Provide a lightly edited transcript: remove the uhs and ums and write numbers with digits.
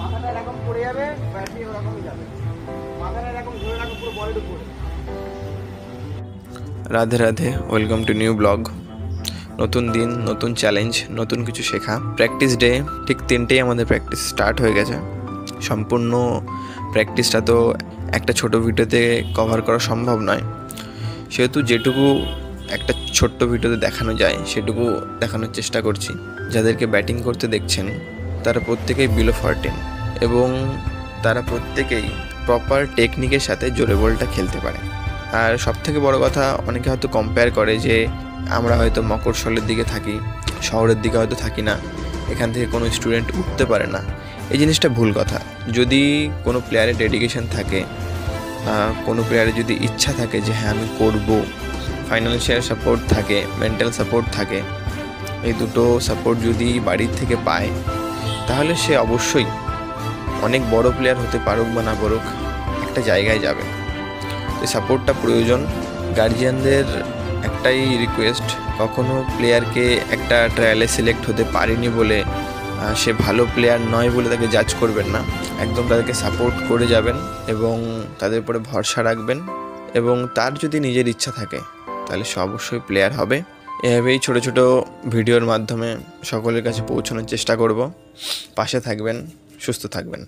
মাথাটা এরকম পড়ে যাবে, ব্যাটারি ওরকমই যাবে। মাথাটা এরকম ধরে রাখো পুরো বলের উপরে। Radhe Radhe, welcome to new blog. নতুন দিন, নতুন চ্যালেঞ্জ, নতুন কিছু শেখা। প্র্যাকটিস ডে ঠিক 3টেই আমাদের প্র্যাকটিস স্টার্ট হয়ে গেছে। সম্পূর্ণ প্র্যাকটিসটা তো একটা ছোট ভিডিওতে কভার করা সম্ভব নয়, সেহেতু যেটুকু একটা ছোট্ট ভিডিওতে দেখানো যায় সেটুকু দেখানোর চেষ্টা করছি। যাদেরকে ব্যাটিং করতে দেখছেন তারা প্রত্যেকেই বিলো 14 এবং তারা প্রত্যেকেই প্রপার টেকনিকের সাথে জোরে বলটা খেলতে পারে। আর সবথেকে বড় কথা, অনেকে হয়তো কম্পেয়ার করে যে আমরা হয়তো মকরশলের দিকে থাকি, শহরের দিকে হয়তো থাকি না, এখান থেকে কোনো স্টুডেন্ট উঠতে পারে না। এই জিনিসটা ভুল কথা। যদি কোনো প্লেয়ারের ডেডিকেশন থাকে, কোনো প্লেয়ারের যদি ইচ্ছা থাকে যে হ্যাঁ আমি করব, ফাইন্যান্সিয়াল সাপোর্ট থাকে, মেন্টাল সাপোর্ট থাকে, এই দুটো সাপোর্ট যদি বাড়ির থেকে পায় তাহলে সে অবশ্যই অনেক বড় প্লেয়ার হতে পারুক বা না পারুক একটা জায়গায় যাবে। এই সাপোর্টটা প্রয়োজন। গার্জিয়ানদের একটাই রিকোয়েস্ট, কখনো প্লেয়ারকে একটা ট্রায়ালে সিলেক্ট হতে পারেনি বলে সে ভালো প্লেয়ার নয় বলে তাকে জাজ করবেন না। একদম তাদেরকে সাপোর্ট করে যাবেন এবং তাদের উপরে ভরসা রাখবেন, এবং তার যদি নিজের ইচ্ছা থাকে তাহলে সে অবশ্যই প্লেয়ার হবে। এভাবেই ছোটো ছোটো ভিডিওর মাধ্যমে সকলের কাছে পৌঁছানোর চেষ্টা করব। পাশে থাকবেন, সুস্থ থাকবেন।